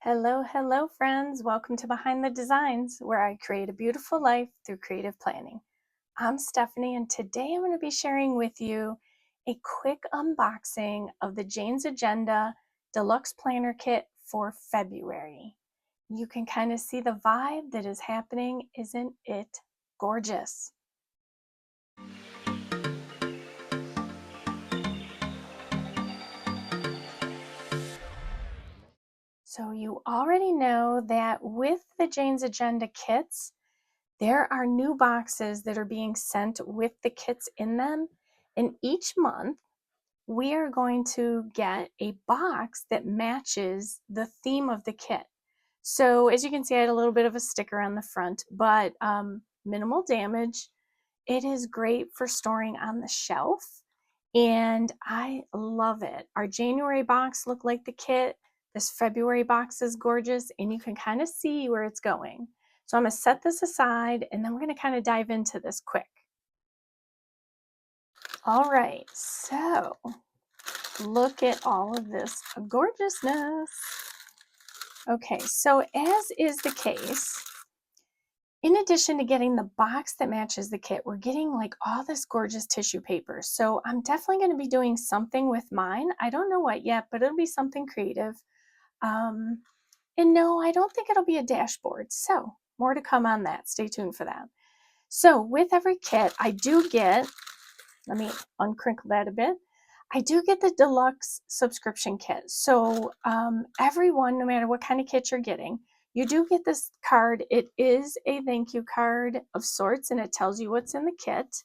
Hello, hello, friends. Welcome to Behind the Designs, where I create a beautiful life through creative planning. I'm Stephanie, and today I'm going to be sharing with you a quick unboxing of the Jane's Agenda Deluxe Planner Kit for February. You can kind of see the vibe that is happening. Isn't it gorgeous? So you already know that with the Jane's Agenda kits, there are new boxes that are being sent with the kits in them, and each month we are going to get a box that matches the theme of the kit. So as you can see, I had a little bit of a sticker on the front, but minimal damage. It is great for storing on the shelf, and I love it. Our January box looked like the kit. This February box is gorgeous, and you can kind of see where it's going. So I'm going to set this aside, and then we're going to kind of dive into this quick. All right, so look at all of this gorgeousness. Okay, so as is the case, in addition to getting the box that matches the kit, we're getting like all this gorgeous tissue paper. So I'm definitely going to be doing something with mine. I don't know what yet, but it'll be something creative. And no, I don't think it'll be a dashboard. So more to come on that. Stay tuned for that. So with every kit, I do get, let me uncrinkle that a bit. I do get the deluxe subscription kit. So everyone, no matter what kind of kit you're getting, you do get this card. It is a thank you card of sorts, and it tells you what's in the kit.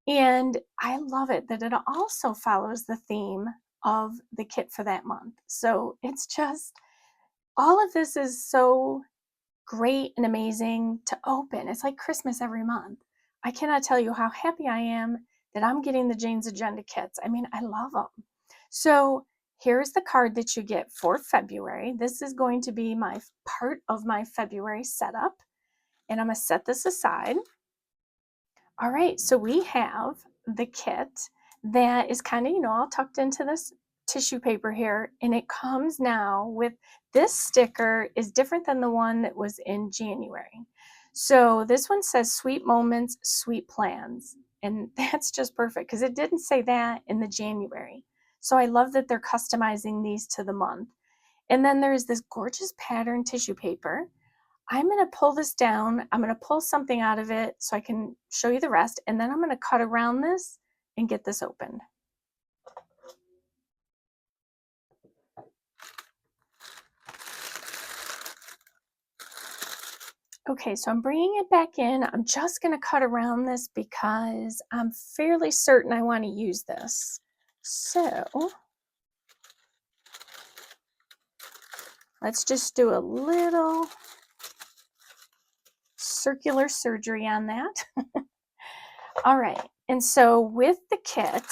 And I love it that it also follows the theme of the kit for that month. So it's just, all of this is so great and amazing to open. It's like Christmas every month. I cannot tell you how happy I am that I'm getting the Jane's Agenda kits. I mean, I love them. So here's the card that you get for February. This is going to be my part of my February setup, and I'm going to set this aside. All right, so we have the kit that is kind of, all tucked into this tissue paper here, and it comes now with this sticker is different than the one that was in January. So this one says sweet moments, sweet plans, and that's just perfect because it didn't say that in the January. So I love that they're customizing these to the month. And then there's this gorgeous pattern tissue paper. I'm going to pull this down. I'm going to pull something out of it so I can show you the rest, and then I'm going to cut around this and get this opened. Okay, so I'm bringing it back in. I'm just going to cut around this because I'm fairly certain I want to use this. So let's just do a little circular surgery on that. All right, and so with the kit,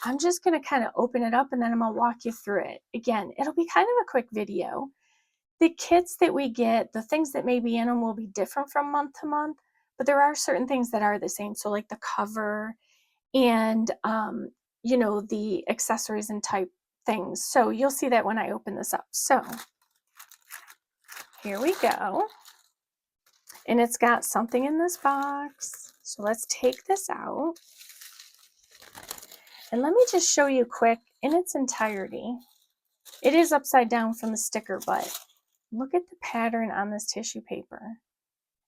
I'm just going to kind of open it up, and then I'm going to walk you through it. Again, it'll be kind of a quick video. The kits that we get, the things that may be in them will be different from month to month, but there are certain things that are the same. So like the cover and, the accessories and type things. So you'll see that when I open this up. So here we go. And it's got something in this box. So let's take this out. And let me just show you quick in its entirety. It is upside down from the sticker, but look at the pattern on this tissue paper.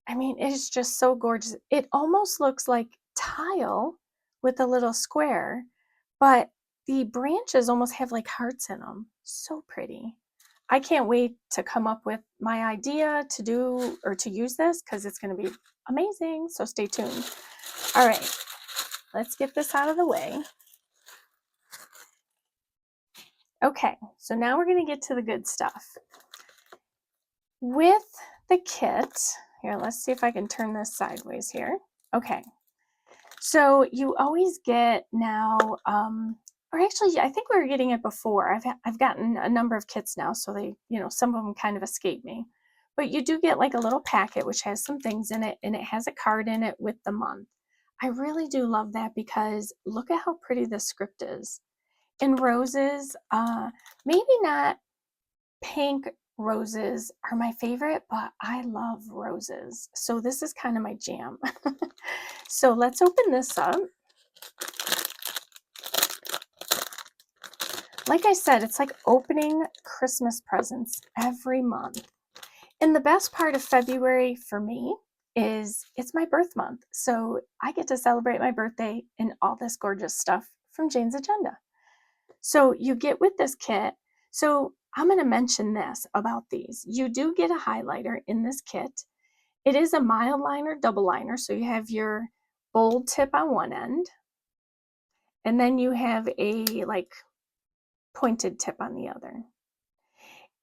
I mean, it is just so gorgeous. It almost looks like tile with a little square, but the branches almost have like hearts in them. So pretty. I can't wait to come up with my idea to do or to use this because it's going to be amazing. So stay tuned. All right, let's get this out of the way. Okay, so now we're going to get to the good stuff. With the kit, here, let's see if I can turn this sideways here. Okay, so you always get now, or actually, I think we were getting it before. I've gotten a number of kits now, so they, some of them kind of escape me. But you do get like a little packet which has some things in it, and it has a card in it with the month. I really do love that because look at how pretty the script is. In roses, maybe not pink roses are my favorite, but I love roses. So this is kind of my jam. So let's open this up. Like I said, it's like opening Christmas presents every month. And the best part of February for me is it's my birth month. So I get to celebrate my birthday and all this gorgeous stuff from Jane's Agenda. So you get with this kit. So I'm going to mention this about these. You do get a highlighter in this kit. It is a mild liner, double liner. So you have your bold tip on one end, and then you have a like pointed tip on the other.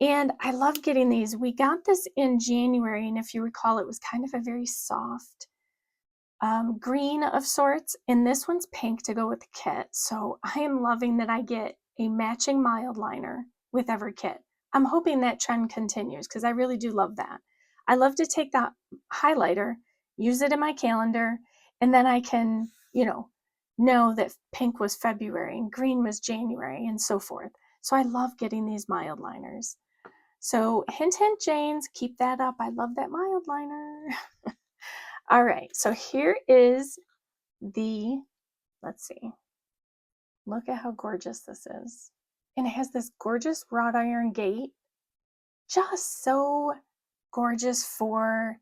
And I love getting these. We got this in January, and if you recall, it was kind of a very soft green of sorts, and this one's pink to go with the kit. So I am loving that I get a matching mild liner with every kit. I'm hoping that trend continues because I really do love that. I love to take that highlighter, use it in my calendar, and then I can, know that pink was February and green was January and so forth. So I love getting these mild liners. So hint, hint, Janes, keep that up. I love that mild liner. All right, so here is let's see. Look at how gorgeous this is. And it has this gorgeous wrought iron gate. Just so gorgeous for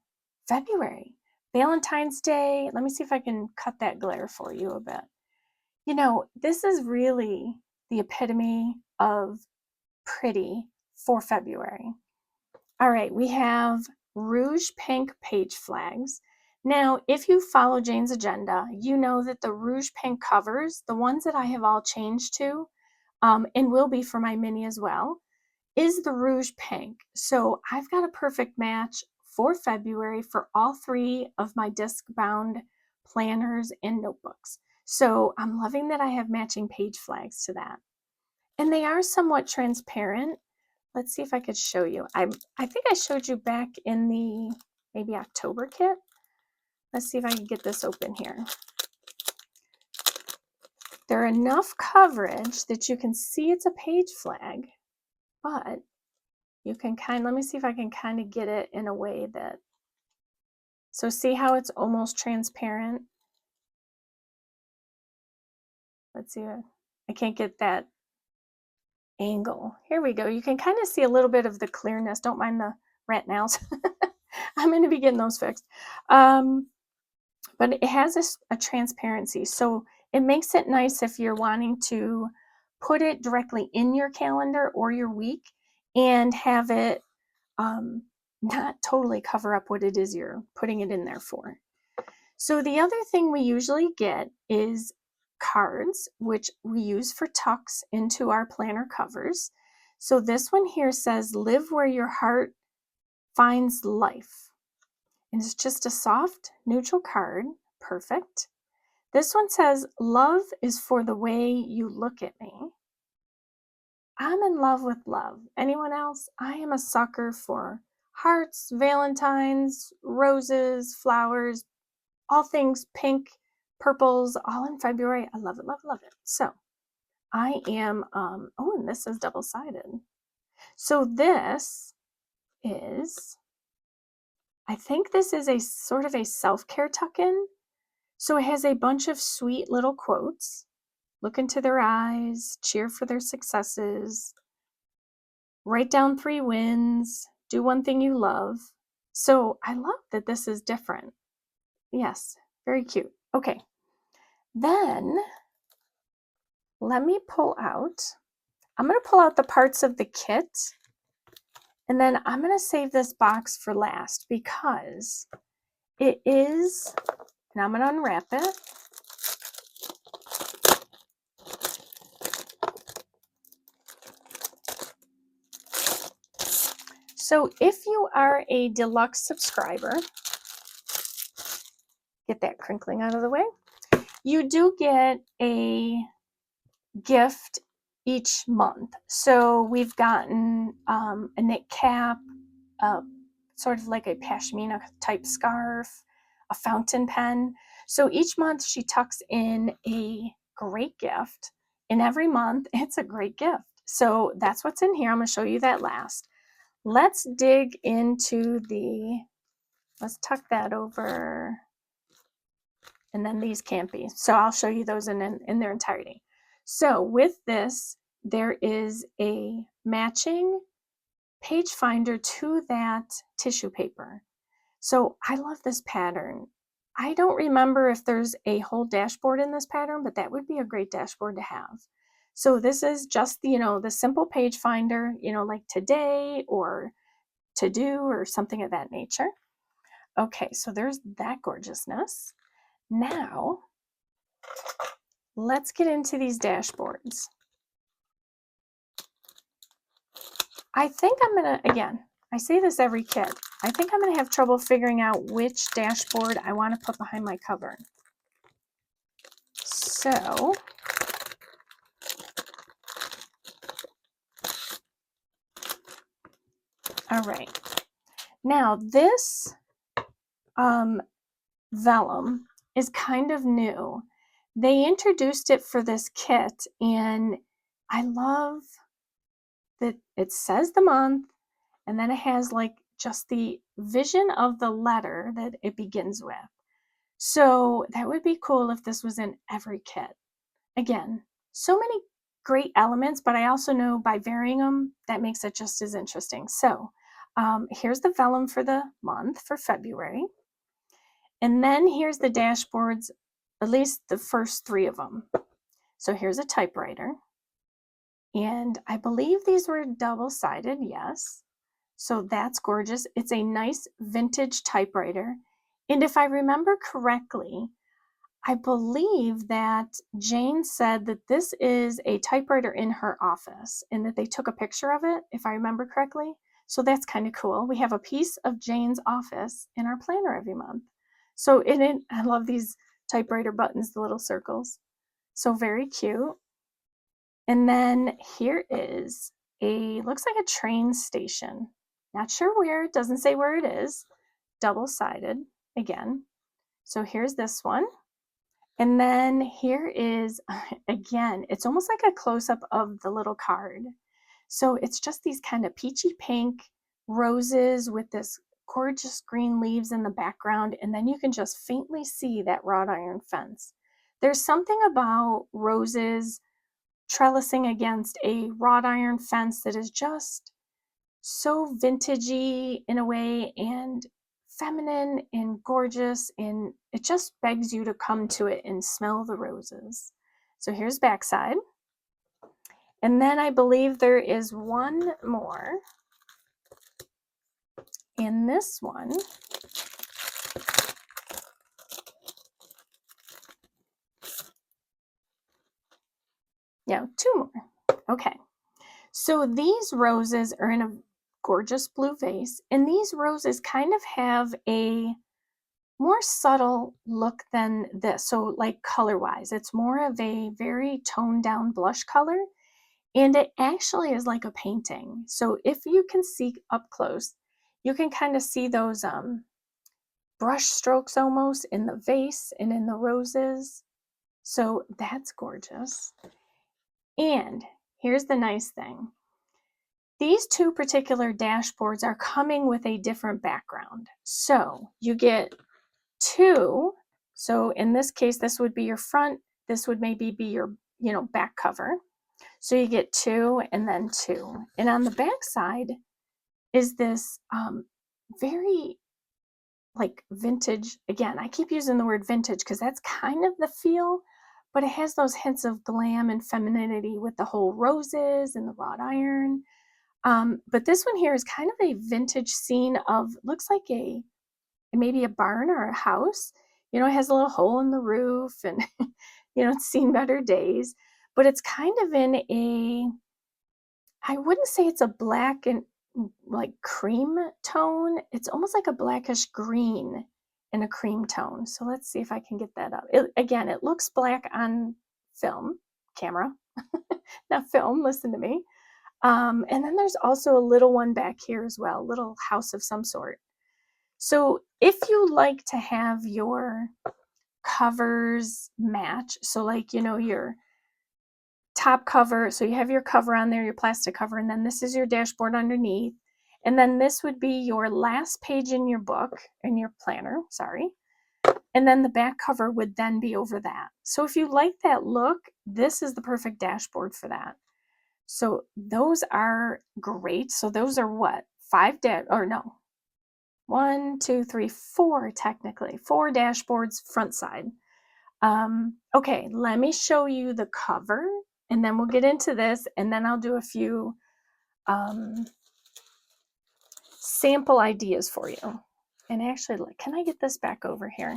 February. Valentine's Day. Let me see if I can cut that glare for you a bit. This is really the epitome of pretty for February. All right, we have rouge pink page flags. Now, if you follow Jane's Agenda, you know that the rouge pink covers, the ones that I have all changed to, and will be for my mini as well, is the rouge pink. So I've got a perfect match for February for all three of my Discbound planners and notebooks. So I'm loving that I have matching page flags to that. And they are somewhat transparent. Let's see if I could show you. I think I showed you back in the maybe October kit. Let's see if I can get this open here. They're enough coverage that you can see it's a page flag, but you can let me see if I can kind of get it in a way that, so see how it's almost transparent? Let's see, I can't get that angle. Here we go. You can kind of see a little bit of the clearness. Don't mind the rat nails. I'm going to be getting those fixed. But it has a transparency. So it makes it nice if you're wanting to put it directly in your calendar or your week and have it not totally cover up what it is you're putting it in there for. So the other thing we usually get is cards, which we use for tucks into our planner covers. So this one here says, live where your heart finds life. And it's just a soft, neutral card. Perfect. This one says, love is for the way you look at me. I'm in love with love. Anyone else? I am a sucker for hearts, valentines, roses, flowers, all things pink, purples, all in February. I love it, love it, love it. So I am, and this is double-sided. So this is, I think this is a sort of a self-care tuck-in. So it has a bunch of sweet little quotes. Look into their eyes, cheer for their successes, write down 3 wins, do one thing you love. So I love that this is different. Yes, very cute. Okay, then let me pull out, I'm going to pull out the parts of the kit, and then I'm going to save this box for last because it is, and I'm going to unwrap it. So if you are a deluxe subscriber, get that crinkling out of the way, you do get a gift each month. So we've gotten a knit cap, sort of like a pashmina type scarf, a fountain pen. So each month she tucks in a great gift, and every month it's a great gift. So that's what's in here. I'm going to show you that last. Let's dig into let's tuck that over. And then these can't be. So I'll show you those in their entirety. So with this, there is a matching page finder to that tissue paper. So I love this pattern. I don't remember if there's a whole dashboard in this pattern, but that would be a great dashboard to have. So this is just, the simple page finder, like today or to do or something of that nature. Okay, so there's that gorgeousness. Now, let's get into these dashboards. I think I'm going to, again, I say this every kit, I think I'm going to have trouble figuring out which dashboard I want to put behind my cover. So, all right. Now this vellum is kind of new. They introduced it for this kit, and I love that it says the month, and then it has like just the vision of the letter that it begins with. So that would be cool if this was in every kit. Again, so many great elements, but I also know by varying them, that makes it just as interesting. So here's the vellum for the month for February. And then here's the dashboards, at least the first 3 of them. So here's a typewriter. And I believe these were double-sided, yes. So that's gorgeous. It's a nice vintage typewriter. And if I remember correctly, I believe that Jane said that this is a typewriter in her office and that they took a picture of it, if I remember correctly. So that's kind of cool. We have a piece of Jane's office in our planner every month. So I love these typewriter buttons, the little circles. So very cute. And then here is looks like a train station. Not sure where, it doesn't say where it is. Double-sided again. So here's this one. And then here is, again, it's almost like a close-up of the little card. So it's just these kind of peachy pink roses with this gorgeous green leaves in the background, and then you can just faintly see that wrought iron fence. There's something about roses trellising against a wrought iron fence that is just so vintagey in a way and feminine and gorgeous, and it just begs you to come to it and smell the roses. So here's backside. And then I believe there is one more. And this one, yeah, 2 more. Okay. So these roses are in a gorgeous blue vase, and these roses kind of have a more subtle look than this. So like color-wise, it's more of a very toned down blush color, and it actually is like a painting. So if you can see up close, you can kind of see those brush strokes almost in the vase and in the roses. So that's gorgeous. And here's the nice thing. These 2 particular dashboards are coming with a different background. So you get 2. So in this case, this would be your front. This would maybe be your, back cover. So you get 2 and then 2. And on the back side is this very like vintage. Again, I keep using the word vintage because that's kind of the feel, but it has those hints of glam and femininity with the whole roses and the wrought iron. But this one here is kind of a vintage scene of, looks like maybe a barn or a house. It has a little hole in the roof, and it's seen better days. But it's kind of in I wouldn't say it's a black and like cream tone. It's almost like a blackish green and a cream tone. So let's see if I can get that up. Again, it looks black on camera, not film, listen to me. And then there's also a little one back here as well, a little house of some sort. So if you like to have your covers match, so like, your top cover. So you have your cover on there, your plastic cover, and then this is your dashboard underneath. And then this would be your last page in your book, in your planner, sorry. And then the back cover would then be over that. So if you like that look, this is the perfect dashboard for that. So those are great. So those are what? 1, 2, 3, 4 technically. 4 dashboards front side. Okay, let me show you the cover and then we'll get into this and then I'll do a few sample ideas for you. And actually, can I get this back over here?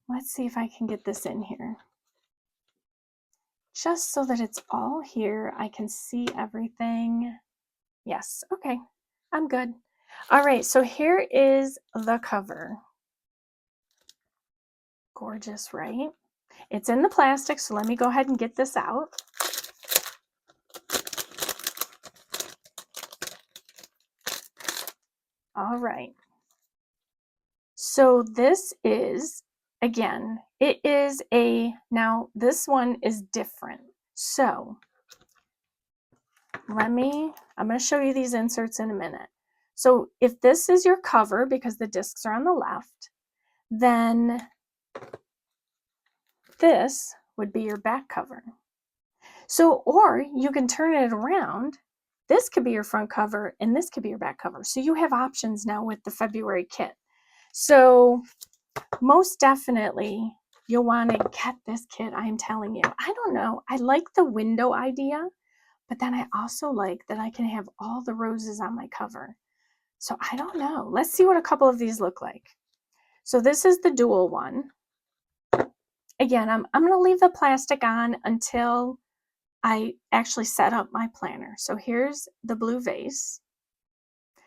Let's see if I can get this in here. Just so that it's all here, I can see everything. Yes, okay, I'm good. All right, so here is the cover. Gorgeous, right? It's in the plastic, so let me go ahead and get this out. All right. So this is, again, it is now this one is different. So I'm going to show you these inserts in a minute. So if this is your cover, because the discs are on the left, then this would be your back cover. So, or you can turn it around. This could be your front cover and this could be your back cover. So you have options now with the February kit. So most definitely you'll want to get this kit, I'm telling you. I don't know. I like the window idea, but then I also like that I can have all the roses on my cover. So I don't know. Let's see what a couple of these look like. So this is the dual one. Again, I'm going to leave the plastic on until I actually set up my planner. So here's the blue vase.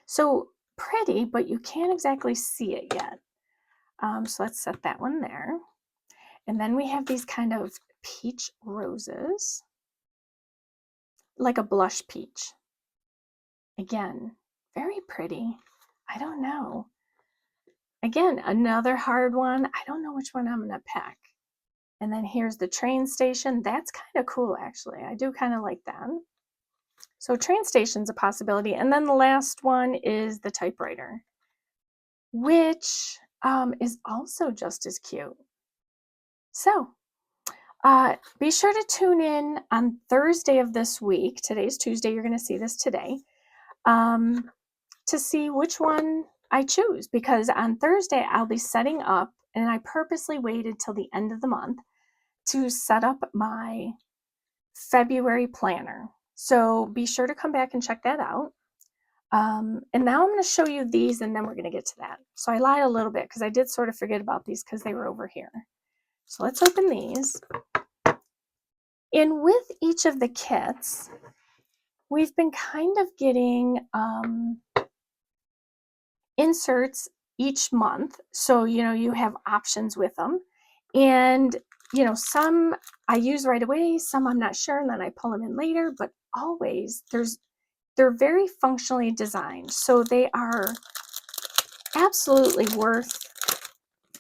So pretty, but you can't exactly see it yet. So let's set that one there. And then we have these kind of peach roses, like a blush peach. Again, very pretty. I don't know. Again, another hard one. I don't know which one I'm going to pick. And then here's the train station. That's kind of cool, actually. I do kind of like that. So train station's a possibility. And then the last one is the typewriter, which is also just as cute. So be sure to tune in on Thursday of this week. Today's Tuesday. You're going to see this today to see which one I choose, because on Thursday I'll be setting up, and I purposely waited till the end of the month to set up my February planner. So be sure to come back and check that out. And now I'm going to show you these and then we're going to get to that. So I lied a little bit because I did sort of forget about these because they were over here. So let's open these. And with each of the kits, we've been kind of getting inserts each month. So, you have options with them. And, some I use right away, some I'm not sure, and then I pull them in later. But always, they're very functionally designed. So they are absolutely worth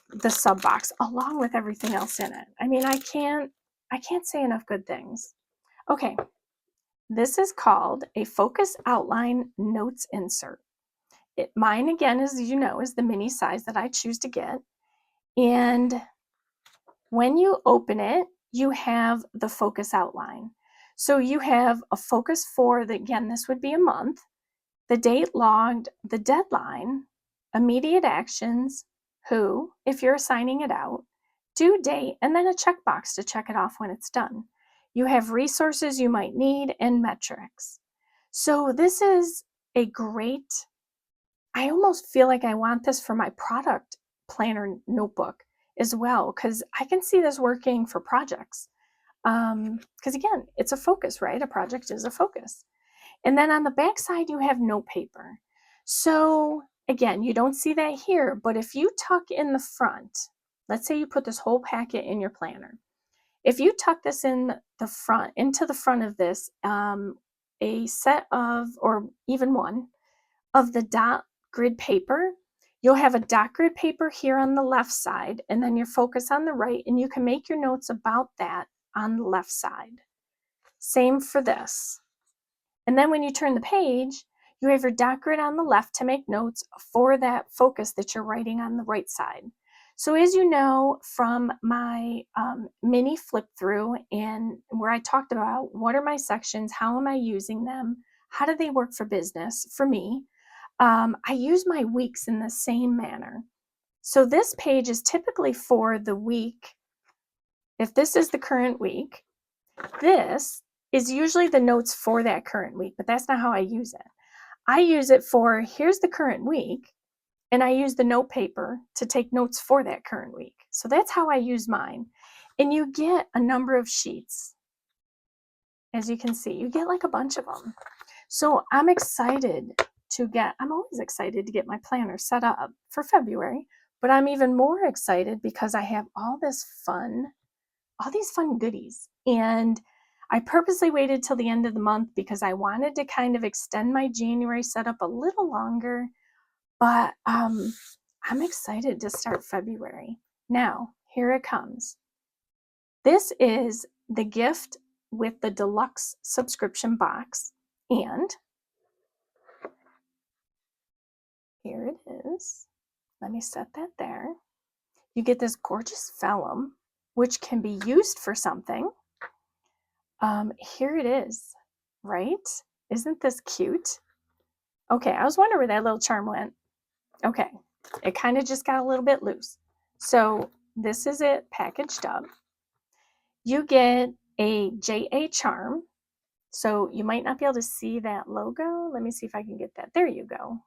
the sub box along with everything else in it. I mean, I can't say enough good things. Okay, this is called a Focus Outline Notes Insert. Mine, again, as you know, is the mini size that I choose to get. And when you open it, you have the focus outline. So you have a focus for, again, this would be a month, the date logged, the deadline, immediate actions, who, if you're assigning it out, due date, and then a checkbox to check it off when it's done. You have resources you might need and metrics. So this is a great, I almost feel like I want this for my product planner notebook as well, because I can see this working for projects. Because again, it's a focus, right? A project is a focus. And then on the back side, you have note paper. So again, you don't see that here, but if you tuck in the front, let's say you put this whole packet in your planner. If you tuck this in the front, into the front of this, a set of, or even one of the dot grid paper, you'll have a dot grid paper here on the left side, and then your focus on the right, and you can make your notes about that on the left side. Same for this. And then when you turn the page, you have your dot grid on the left to make notes for that focus that you're writing on the right side. So as you know from my mini flip through and where I talked about what are my sections, how am I using them, how do they work for business, for me, I use my weeks in the same manner. So this page is typically for the week. If this is the current week, this is usually the notes for that current week, but that's not how I use it. I use it for here's the current week, and I use the note paper to take notes for that current week. So that's how I use mine. And you get a number of sheets. As you can see, you get like a bunch of them. So I'm excited I'm always excited to get my planner set up for February, but I'm even more excited because I have all these fun goodies. And I purposely waited till the end of the month because I wanted to kind of extend my January setup a little longer, but I'm excited to start February. Now, here it comes. This is the gift with the Deluxe Subscription Box, and here it is. Let me set that there. You get this gorgeous vellum, which can be used for something. Here it is, right? Isn't this cute? Okay, I was wondering where that little charm went. Okay, it kind of just got a little bit loose. So this is it packaged up. You get a JA charm. So you might not be able to see that logo. Let me see if I can get that. There you go.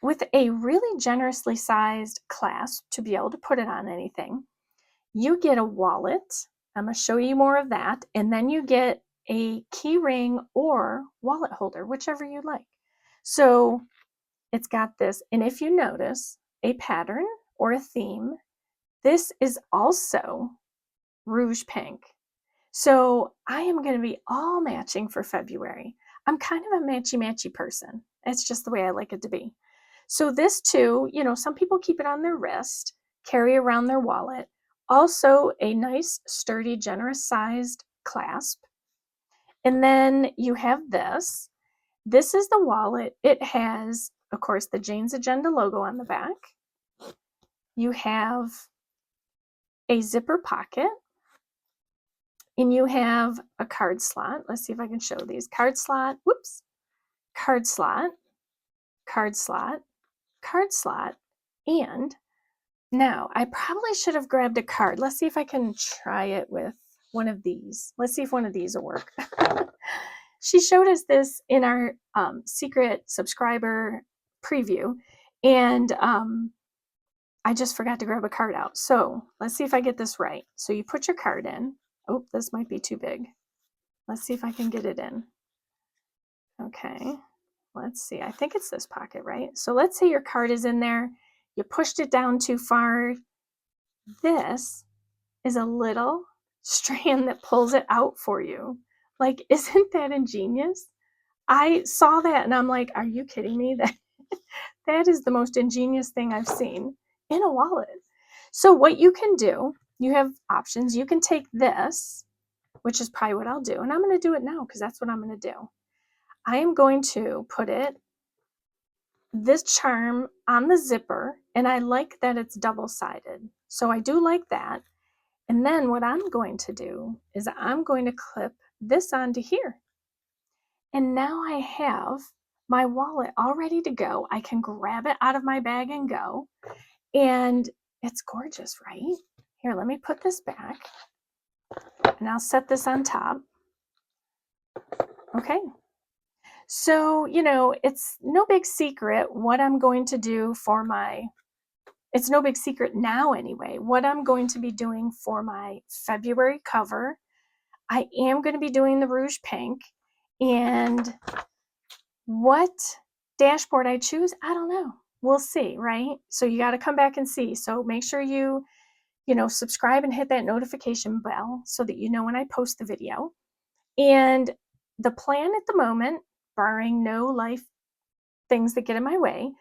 With a really generously sized clasp to be able to put it on anything. You get a wallet. I'm going to show you more of that. And then you get a key ring or wallet holder, whichever you like. So it's got this. And if you notice a pattern or a theme, this is also rouge pink. So I am going to be all matching for February. I'm kind of a matchy-matchy person. It's just the way I like it to be. So this too, some people keep it on their wrist, carry around their wallet. Also a nice, sturdy, generous sized clasp. And then you have this. This is the wallet. It has, of course, the Jane's Agenda logo on the back. You have a zipper pocket. And you have a card slot. Let's see if I can show these. Card slot, whoops, card slot, card slot, card slot. And now I probably should have grabbed a card. Let's see if I can try it with one of these. Let's see if one of these will work. She showed us this in our secret subscriber preview. And I just forgot to grab a card out. So let's see if I get this right. So you put your card in. Oh, this might be too big. Let's see if I can get it in. Okay, let's see. I think it's this pocket, right? So let's say your card is in there. You pushed it down too far. This is a little strand that pulls it out for you. Like, isn't that ingenious? I saw that and I'm like, are you kidding me? That is the most ingenious thing I've seen in a wallet. So what you can do, you have options. You can take this, which is probably what I'll do. And I'm going to do it now because that's what I'm going to do. I am going to put this charm on the zipper, and I like that it's double-sided. So I do like that. And then what I'm going to do is I'm going to clip this onto here. And now I have my wallet all ready to go. I can grab it out of my bag and go. And it's gorgeous, right? Here, let me put this back. And I'll set this on top. Okay. So, it's no big secret what I'm going to do for it's no big secret now anyway, what I'm going to be doing for my February cover. I am going to be doing the rouge pink, and what dashboard I choose, I don't know. We'll see, right? So you got to come back and see. So make sure you subscribe and hit that notification bell so that you know when I post the video. And the plan at the moment, barring no life things that get in my way,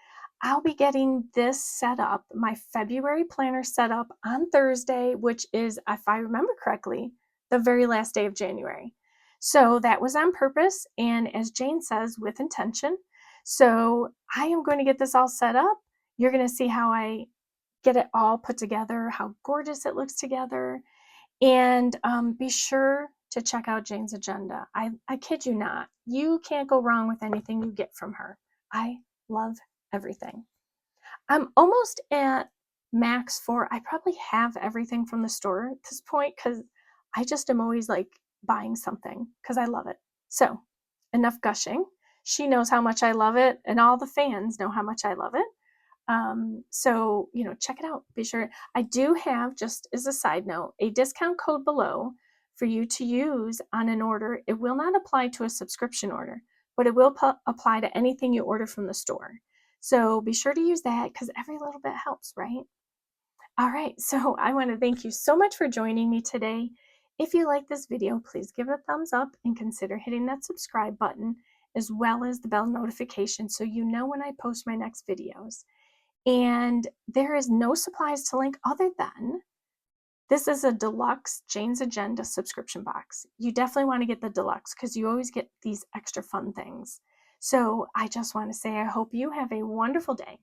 I'll be getting this set up, my February planner set up on Thursday, which is, if I remember correctly, the very last day of January. So that was on purpose, and as Jane says, with intention. So I am going to get this all set up. You're going to see how I get it all put together, how gorgeous it looks together. And be sure to check out Jane's agenda. I kid you not. You can't go wrong with anything you get from her. I love everything. I'm almost at max for, I probably have everything from the store at this point because I just am always like buying something because I love it. So enough gushing. She knows how much I love it, and all the fans know how much I love it. So, check it out. Be sure. I do have, just as a side note, a discount code below for you to use on an order. It will not apply to a subscription order, but it will apply to anything you order from the store. So be sure to use that because every little bit helps, right? All right, so I want to thank you so much for joining me today. If you like this video, please give it a thumbs up and consider hitting that subscribe button as well as the bell notification so you know when I post my next videos. And there is no supplies to link other than this is a deluxe Jane's Agenda subscription box. You definitely want to get the deluxe because you always get these extra fun things. So I just want to say I hope you have a wonderful day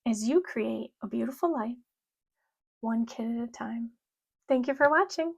as you create a beautiful life, one kid at a time. Thank you for watching.